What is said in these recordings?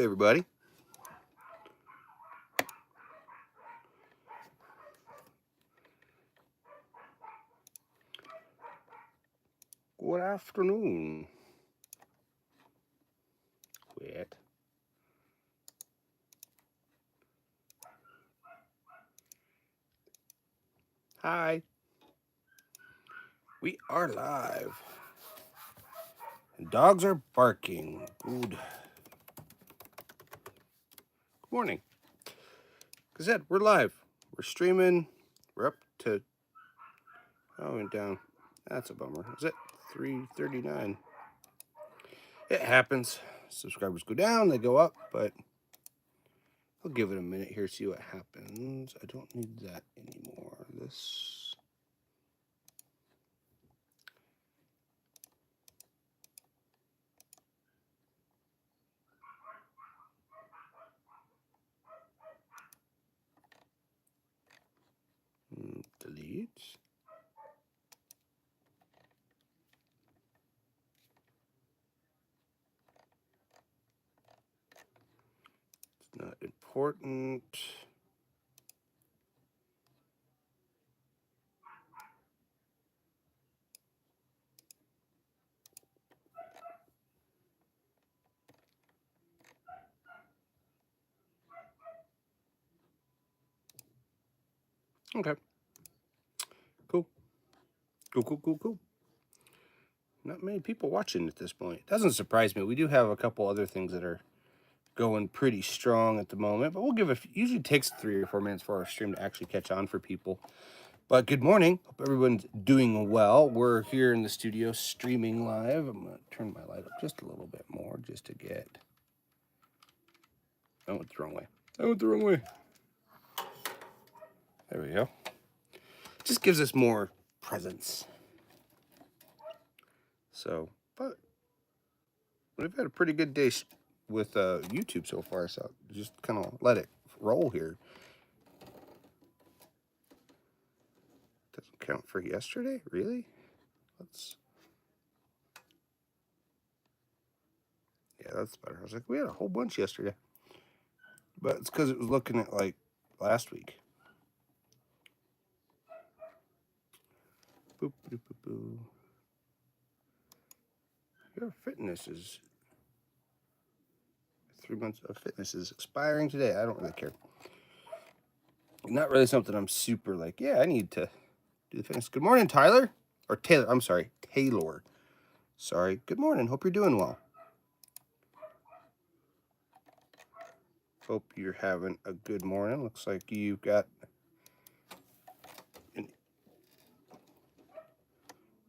Everybody. Good afternoon. Quit. Hi. We are live. And dogs are barking. Good morning. Gazette, we're live. We're streaming. We're up to... Oh, went down. That's a bummer. Is it 3:39? It happens. Subscribers go down, they go up, but I'll give it a minute here, see what happens. I don't need that anymore. This... delete. It's not important. Okay. Cool. Cool. Not many people watching at this point. Doesn't surprise me. We do have a couple other things that are going pretty strong at the moment, but we'll give it, usually takes 3 or 4 minutes for our stream to actually catch on for people. But good morning. Hope everyone's doing well. We're here in the studio streaming live. I'm going to turn my light up just a little bit more just to get... I went the wrong way. There we go. Just gives us more presence. So, but we've had a pretty good day with YouTube so far, so just kind of let it roll here. Doesn't count for yesterday, really? Yeah, that's better. I was like, we had a whole bunch yesterday, but it's because it was looking at like last week. Boop, boop, boop, boop. Your fitness is 3 months of fitness is expiring today. I don't really care. Not really something I'm super like, yeah, I need to do the fitness. Good morning, Tyler. Or Taylor. I'm sorry, Taylor. Sorry. Good morning. Hope you're doing well. Hope you're having a good morning. Looks like you've got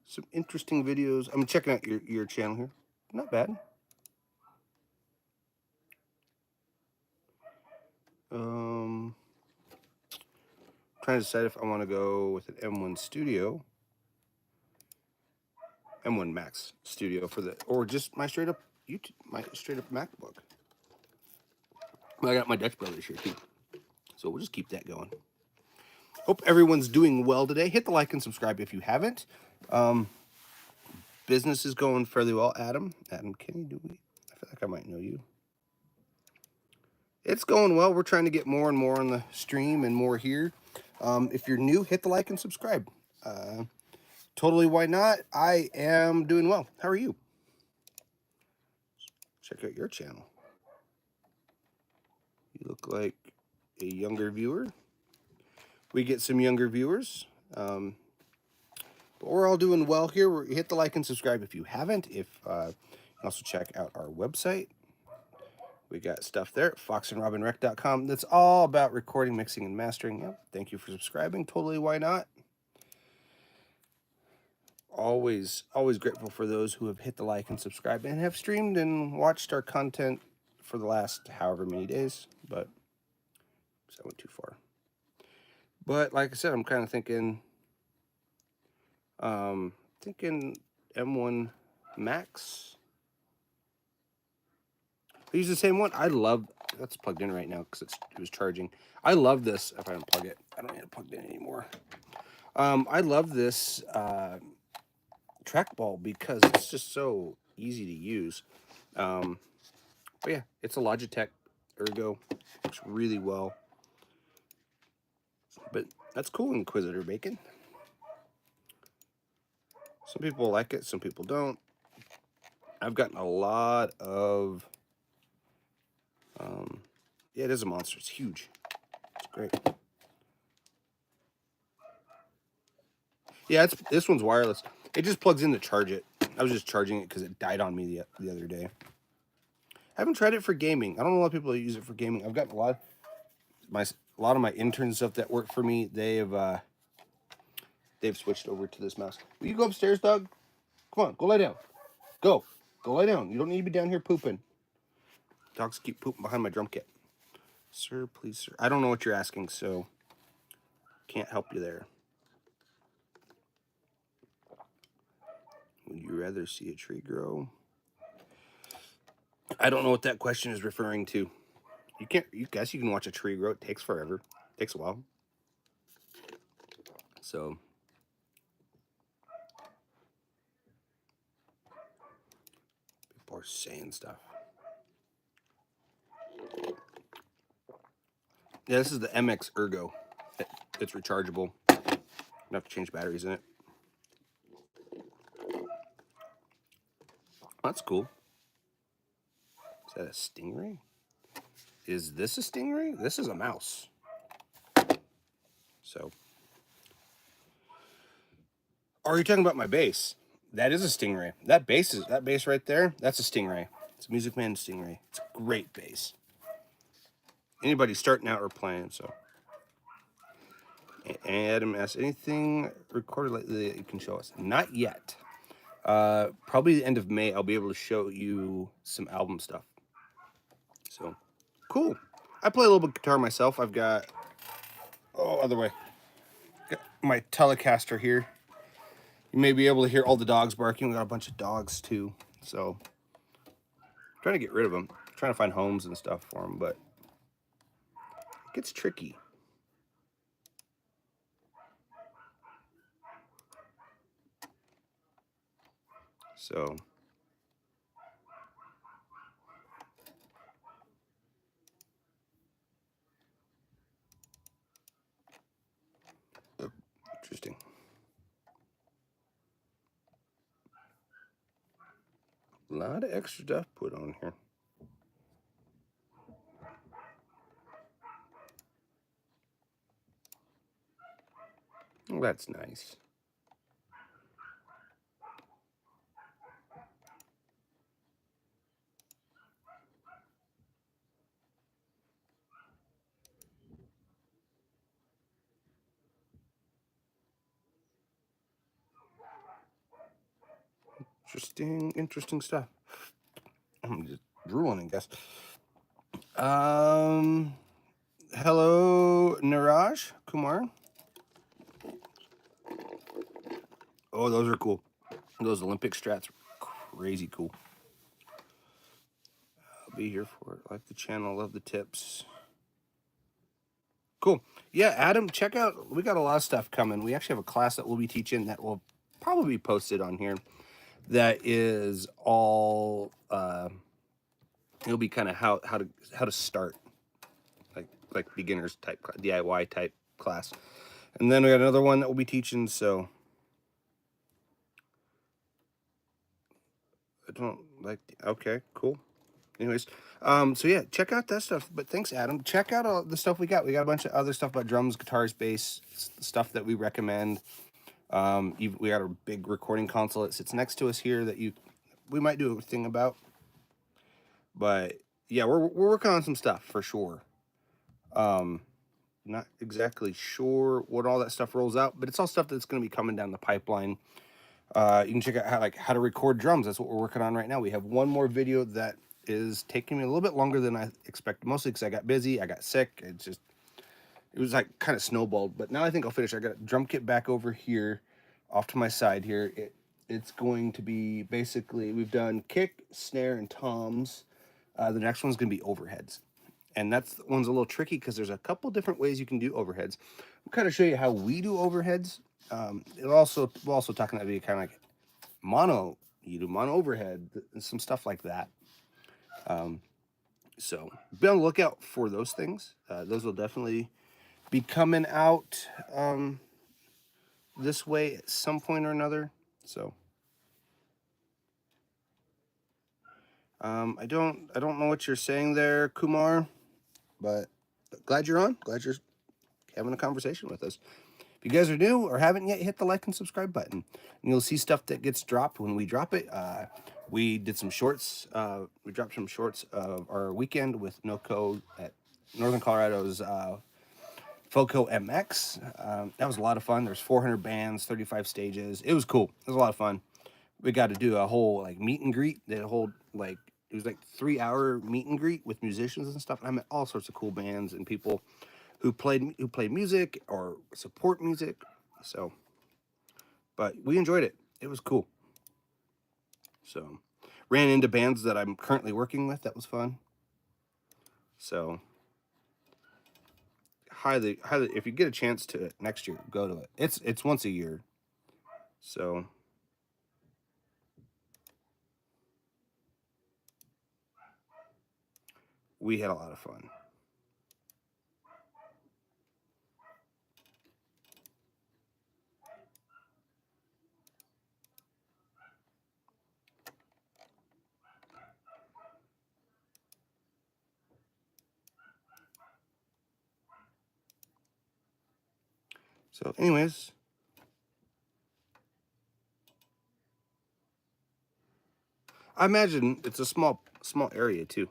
some interesting videos. I'm checking out your channel here. Not bad. Trying to decide if I want to go with an M1 Studio, M1 Max Studio for the, or just my straight up YouTube, my straight up MacBook. I got my Dutch Brothers here too, so we'll just keep that going. Hope everyone's doing well today. Hit the like and subscribe if you haven't. Business is going fairly well. Adam Kenny, I feel like I might know you. It's going well. We're trying to get more and more on the stream and more here. If you're new, hit the like and subscribe. Totally, why not? I am doing well. How are you? Check out your channel. You look like a younger viewer. We get some younger viewers. But we're all doing well here. Hit the like and subscribe if you haven't. Also check out our website. We got stuff there at foxandrobynrec.com. That's all about recording, mixing, and mastering. Yep. Thank you for subscribing. Totally, why not? Always grateful for those who have hit the like and subscribe and have streamed and watched our content for the last however many days. But I went too far. But like I said, I'm kind of thinking M1 Max. I use the same one. I love, that's plugged in right now because it was charging. I love this. If I unplug it, I don't need it plugged in anymore. I love this trackball because it's just so easy to use. But yeah, it's a Logitech Ergo. Works really well. But that's cool, Inquisitor Bacon. Some people like it, some people don't. I've gotten a lot of... yeah, it is a monster. It's huge. It's great. Yeah, this one's wireless. It just plugs in to charge it. I was just charging it because it died on me the other day. I haven't tried it for gaming. I don't know a lot of people that use it for gaming. I've got a lot of my intern stuff that work for me. They've switched over to this mouse. Will you go upstairs, Doug? Come on, go lie down. Go lie down. You don't need to be down here pooping. Dogs keep pooping behind my drum kit. Sir, please, sir. I don't know what you're asking, so can't help you there. Would you rather see a tree grow? I don't know what that question is referring to. You guess you can watch a tree grow. It takes forever. It takes a while. So people are saying stuff. Yeah, this is the MX Ergo. It's rechargeable. You don't have to change batteries in it. That's cool. Is that a stingray? Is this a stingray? This is a mouse. So, are you talking about my bass? That is a stingray. That bass right there. That's a stingray. It's a Music Man Stingray. It's a great bass. Anybody starting out or playing, so. Adam asks, anything recorded lately that you can show us? Not yet. Probably the end of May, I'll be able to show you some album stuff. So, cool. I play a little bit of guitar myself. I've got, other way. Got my Telecaster here. You may be able to hear all the dogs barking. We got a bunch of dogs too. So, I'm trying to get rid of them. I'm trying to find homes and stuff for them, but it gets tricky. So, interesting. A lot of extra stuff put on here. Oh, that's nice. Interesting stuff. I'm just drooling, I guess. Hello, Niraj Kumar. Oh, those are cool. Those Olympic strats are crazy cool. I'll be here for it. Like the channel, love the tips. Cool. Yeah, Adam, check out. We got a lot of stuff coming. We actually have a class that we'll be teaching that will probably be posted on here. That is all. It'll be kind of how to start, like beginners type DIY type class, and then we got another one that we'll be teaching. So I don't like. Okay, cool. Anyways, so yeah, check out that stuff. But thanks, Adam. Check out all the stuff we got. We got a bunch of other stuff about drums, guitars, bass, stuff that we recommend. We got a big recording console that sits next to us here that we might do a thing about. But yeah, we're working on some stuff for sure. Not exactly sure what all that stuff rolls out, but it's all stuff that's going to be coming down the pipeline. You can check out how to record drums. That's what we're working on right now. We have one more video that is taking me a little bit longer than I expected, mostly because I got busy, I got sick. It was like kind of snowballed, but now I think I'll finish. I got a drum kit back over here, off to my side here. It's going to be basically, we've done kick, snare, and toms. The next one's going to be overheads. And that one's a little tricky because there's a couple different ways you can do overheads. I'll kind of show you how we do overheads. We're also talking about be kind of like mono. You do mono overhead and some stuff like that. So be on the lookout for those things. Those will definitely be coming out this way at some point or another. So I don't know what you're saying there, Kumar, but glad you're on. Glad you're having a conversation with us. If you guys are new or haven't yet, hit the like and subscribe button, and you'll see stuff that gets dropped when we drop it. We did some shorts. We dropped some shorts of our weekend with NoCo at Northern Colorado's Foco MX. That was a lot of fun. There's 400 bands, 35 stages. It was cool. It was a lot of fun. We got to do a whole like meet and greet. That whole like it was like 3 hour meet and greet with musicians and stuff. And I met all sorts of cool bands and people who played music or support music. So, but we enjoyed it. It was cool. So, ran into bands that I'm currently working with. That was fun. So, highly, if you get a chance to next year, go to it. It's once a year. So, we had a lot of fun. So, anyways, I imagine it's a small area too.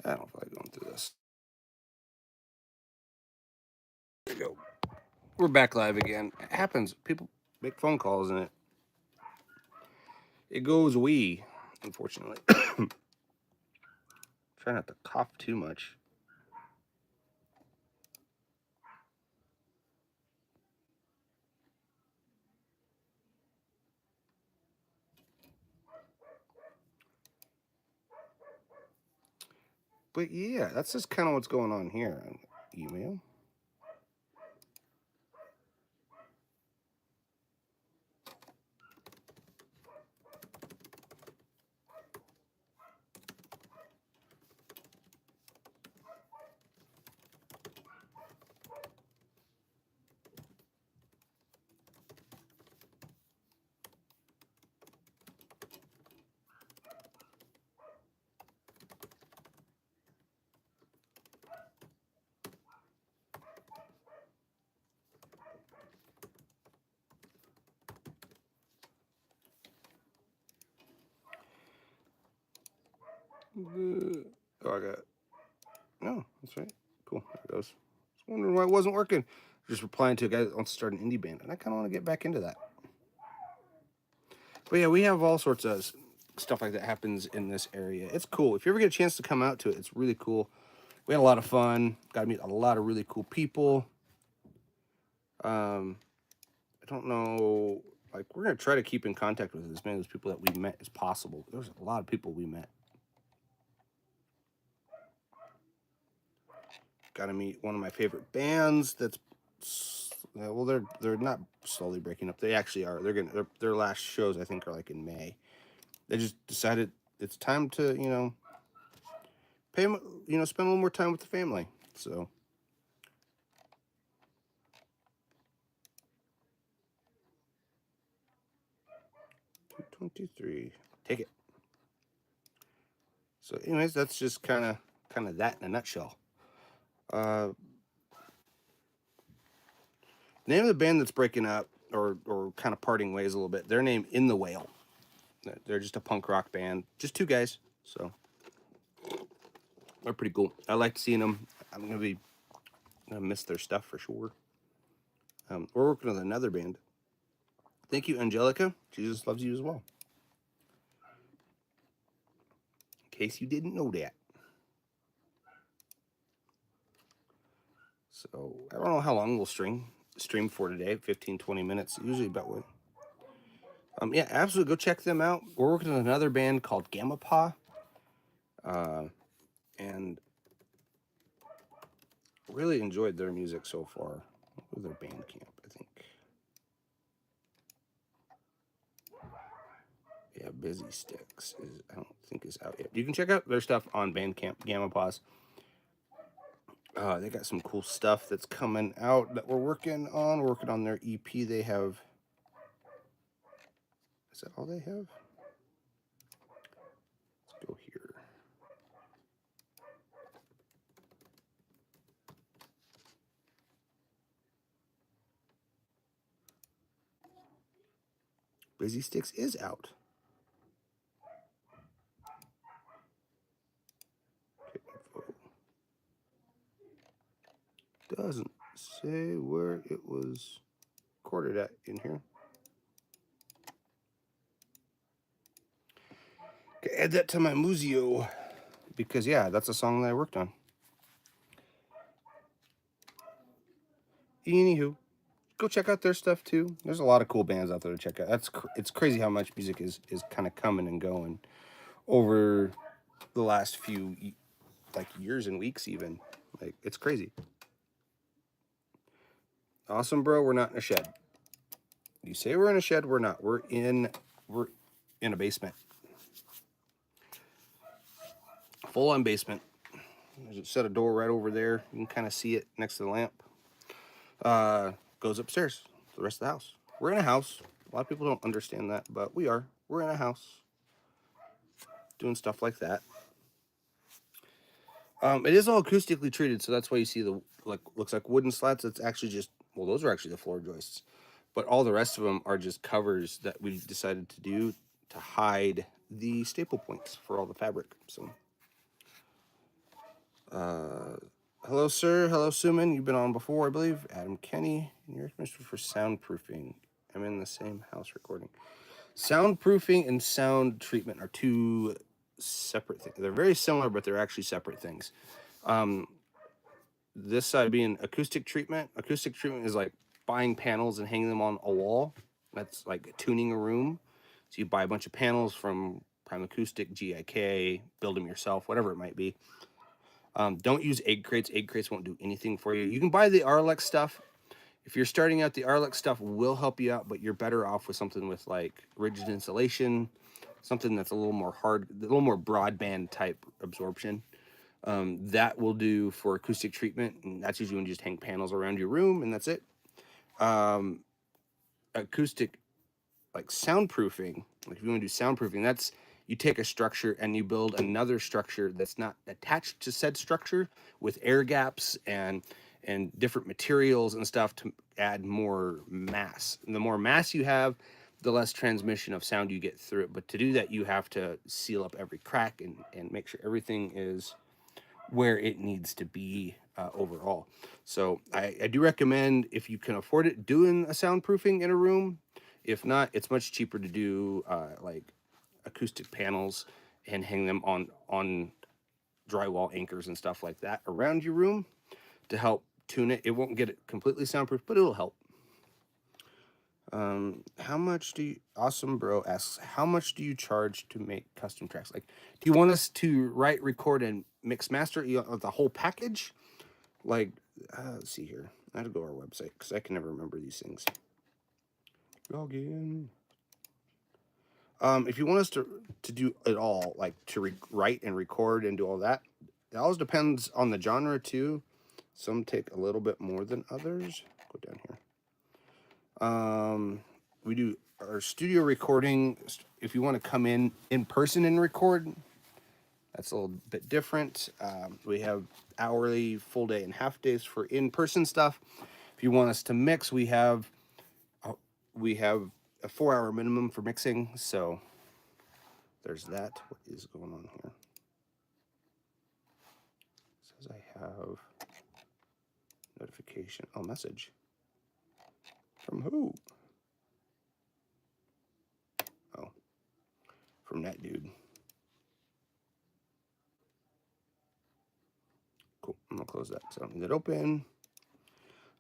I don't feel like going through this. There we go. We're back live again. It happens. People make phone calls and it goes wee, unfortunately. Try not to cough too much. But yeah, that's just kind of what's going on here on email. Oh, I got. No, that's right. Cool. There it goes. I was wondering why it wasn't working. Just replying to a guy that wants to start an indie band, and I kind of want to get back into that. But yeah, we have all sorts of stuff like that happens in this area. It's cool. If you ever get a chance to come out to it, it's really cool. We had a lot of fun. Got to meet a lot of really cool people. I don't know. Like, we're gonna try to keep in contact with as many of those people that we met as possible. There's a lot of people we met. Got to meet one of my favorite bands. That's well, they're not slowly breaking up. They actually are. Their last shows I think are like in May. They just decided it's time to pay spend a little more time with the family. So 223. Take it. So, anyways, that's just kind of that in a nutshell. The name of the band that's breaking up or kind of parting ways a little bit. Their name In the Whale. They're just a punk rock band, just two guys. So they're pretty cool. I like seeing them. I'm gonna miss their stuff for sure. We're working with another band. Thank you, Angelica. Jesus loves you as well. In case you didn't know that. So I don't know how long we'll stream for today. 15, 20 minutes, usually about what. Yeah, absolutely. Go check them out. We're working with another band called Gamma Pa. And really enjoyed their music so far. With their Bandcamp, I think. Yeah, Busy Sticks is, I don't think is out yet. You can check out their stuff on Bandcamp, Gamma Pause. They got some cool stuff that's coming out that we're working on. We're working on their EP. They have. Is that all they have? Let's go here. Busy Sticks is out. Doesn't say where it was recorded at in here. Okay, add that to my Museo because yeah, that's a song that I worked on. Anywho, go check out their stuff too. There's a lot of cool bands out there to check out. It's crazy how much music is kind of coming and going over the last few like years and weeks even. Like it's crazy. Awesome, bro. We're not in a shed. You say we're in a shed, we're not. We're in a basement. Full on basement. There's a set of door right over there. You can kind of see it next to the lamp. Goes upstairs to the rest of the house. We're in a house. A lot of people don't understand that, but we are. We're in a house doing stuff like that. It is all acoustically treated, so that's why you see the looks like wooden slats. It's actually just, well, those are actually the floor joists, but all the rest of them are just covers that we decided to do to hide the staple points for all the fabric. So, hello, sir. Hello, Suman. You've been on before, I believe. Adam Kenny, and you're recommended for soundproofing. I'm in the same house recording. Soundproofing and sound treatment are two separate things. They're very similar, but they're actually separate things. This side being acoustic treatment. Acoustic treatment is like buying panels and hanging them on a wall. That's like tuning a room. So you buy a bunch of panels from Prime Acoustic, GIK, build them yourself, whatever it might be. Don't use egg crates. Egg crates won't do anything for you. You can buy the Arlex stuff. If you're starting out, the Arlex stuff will help you out, but you're better off with something with like rigid insulation, something that's a little more hard, a little more broadband type absorption. That will do for acoustic treatment, and that's usually when you just hang panels around your room, and that's it. Acoustic, like soundproofing, like if you want to do soundproofing, that's you take a structure and you build another structure that's not attached to said structure with air gaps and different materials and stuff to add more mass. And the more mass you have, the less transmission of sound you get through it. But to do that, you have to seal up every crack and make sure everything is where it needs to be overall. So I do recommend, if you can afford it, doing a soundproofing in a room. If not, it's much cheaper to do like acoustic panels and hang them on drywall anchors and stuff like that around your room to help tune it. It won't get it completely soundproof, but it'll help. How much do you, Awesome Bro asks, how much do you charge to make custom tracks? Like, do you want us to write, record, and mix master the whole package? Like, let's see here. I had to go to our website because I can never remember these things. Log in. If you want us to do it all, like to write and record and do all that, it always depends on the genre too. Some take a little bit more than others. Go down here. We do our studio recording. If you want to come in person and record, that's a little bit different. We have hourly, full day, and half days for in-person stuff. If you want us to mix, we have a 4-hour minimum for mixing. So there's that. What is going on here? It says I have notification. Oh, message. From who? Oh, from that dude. Cool. I'm gonna close that so I don't need it open.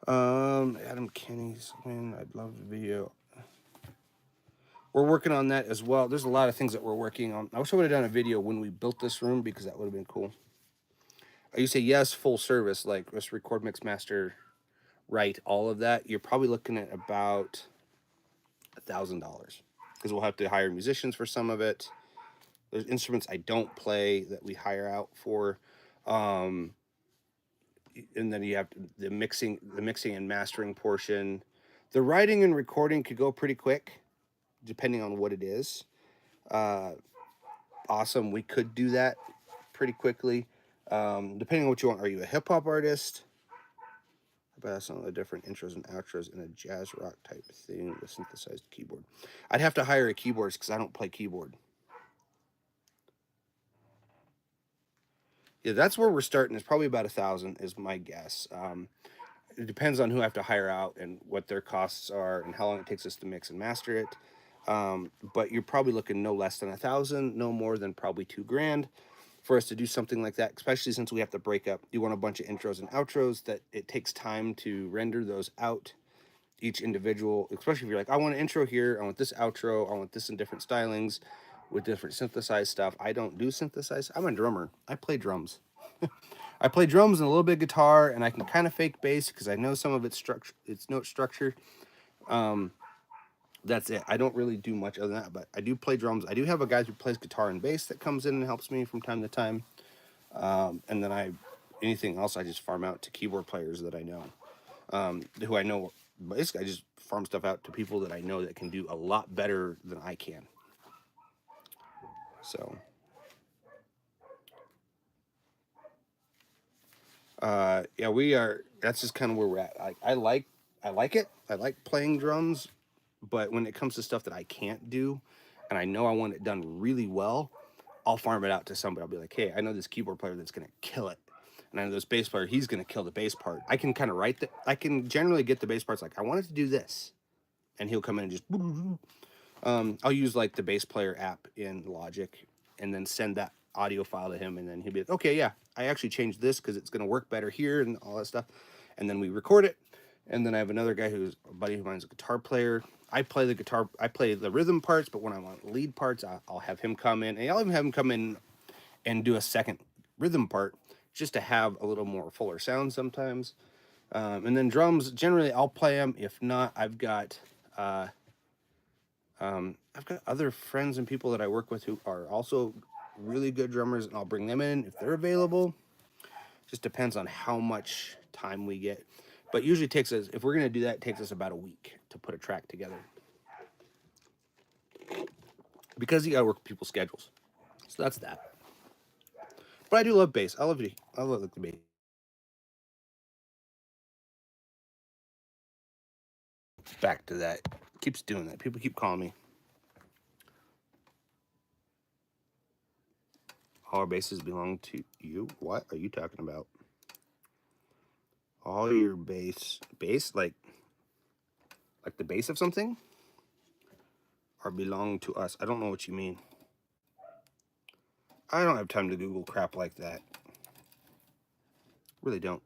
Adam Kenny's win. I'd love the video. we're working on that as well. There's a lot of things that we're working on. I wish I would have done a video when we built this room, because that would have been cool. You say yes, full service, like just record, mix, master, write, all of that. You're probably looking at about $1,000, because we'll have to hire musicians for some of it. There's instruments I don't play that we hire out for. And then you have the mixing and mastering portion. The writing and recording could go pretty quick, depending on what it is. Awesome, we could do that pretty quickly, depending on what you want. Are you a hip hop artist? But that's some of the different intros and outros in a jazz rock type thing with synthesized keyboard. I'd have to hire a keyboardist because I don't play keyboard. Yeah, that's where we're starting. It's probably about 1,000 is my guess. It depends on who I have to hire out and what their costs are and how long it takes us to mix and master it. But you're probably looking no less than 1,000, no more than probably $2,000 for us to do something like that, especially since we have to break up. You want a bunch of intros and outros that it takes time to render those out, each individual, especially if you're like, I want an intro here, I want this outro, I want this in different stylings with different synthesized stuff. I don't do synthesized. I'm a drummer. I play drums. I play drums and a little bit of guitar, and I can kind of fake bass because I know some of its structure, its note structure. That's it. I don't really do much other than that, but I do play drums. I do have a guy who plays guitar and bass that comes in and helps me from time to time. And then anything else I just farm out to keyboard players that I know, who I know. Basically, I just farm stuff out to people that I know that can do a lot better than I can. So, yeah, we are. That's just kind of where we're at. I like it. I like playing drums, but when it comes to stuff that I can't do, and I know I want it done really well, I'll farm it out to somebody. I'll be like, hey, I know this keyboard player that's gonna kill it, and I know this bass player, he's gonna kill the bass part. I can kind of write that. I can generally get the bass parts. Like, I want it to do this, and he'll come in and just. I'll use like the bass player app in Logic, and then send that audio file to him, and then he'll be like, okay, yeah, I actually changed this because it's gonna work better here and all that stuff, and then we record it. And then I have another guy who's a buddy of mine's a guitar player. I play the guitar, I play the rhythm parts, but when I want lead parts, I'll have him come in, and I'll even have him come in and do a second rhythm part just to have a little more fuller sound sometimes. And then drums, generally I'll play them. If not, I've got other friends and people that I work with who are also really good drummers, and I'll bring them in if they're available. Just depends on how much time we get. But usually it takes us, if we're going to do that, it takes us about a week to put a track together. Because you got to work with people's schedules. So that's that. But I do love bass. I love the bass. Back to that. Keeps doing that. People keep calling me. All our basses belong to you. What are you talking about? All your bass, like the base of something, or belong to us? I don't know what you mean. I don't have time to Google crap like that. Really don't.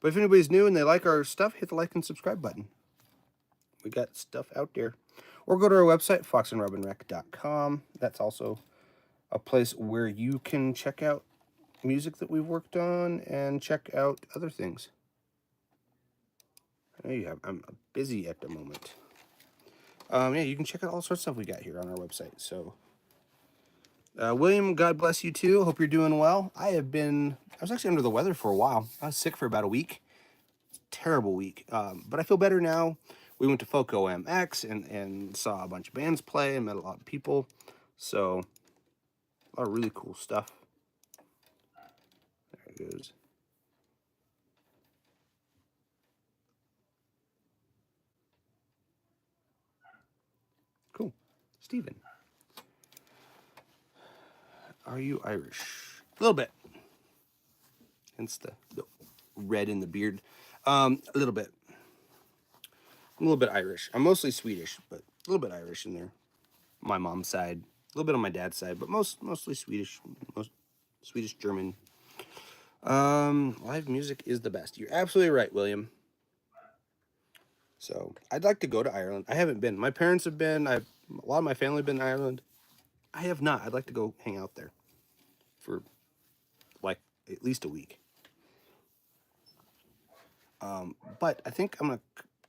But if anybody's new and they like our stuff, hit the like and subscribe button. We got stuff out there. Or go to our website, foxandrobynrec.com. That's also a place where you can check out music that we've worked on and check out other things. I know you have. I'm busy at the moment. Yeah, you can check out all sorts of stuff we got here on our website. So, William, God bless you too. Hope you're doing well. I was actually under the weather for a while. I was sick for about a week. Terrible week. But I feel better now. We went to Foco MX and saw a bunch of bands play and met a lot of people. So, a lot of really cool stuff. There it goes. Cool. Steven. Are you Irish? A little bit. Hence the red in the beard. A little bit. I'm a little bit Irish. I'm mostly Swedish, but a little bit Irish in there. My mom's side. A little bit on my dad's side, but mostly Swedish. Swedish, German. Live music is the best. You're absolutely right, William. So I'd like to go to Ireland. I haven't been. My parents have been. A lot of my family have been to Ireland. I have not. I'd like to go hang out there for like at least a week. But I think I'm gonna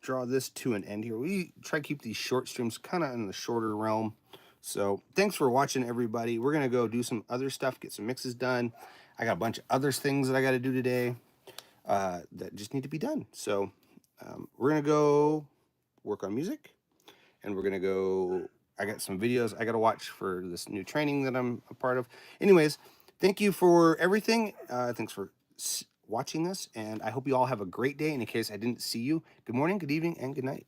draw this to an end here. We try to keep these short streams kind of in the shorter realm. So thanks for watching, everybody. We're gonna go do some other stuff, get some mixes done. I got a bunch of other things that I got to do today that just need to be done. So we're gonna go work on music, and we're gonna go. I got some videos I got to watch for this new training that I'm a part of. Anyways, thank you for everything. Thanks for watching this, and I hope you all have a great day. And in case I didn't see you, good morning, good evening, and good night.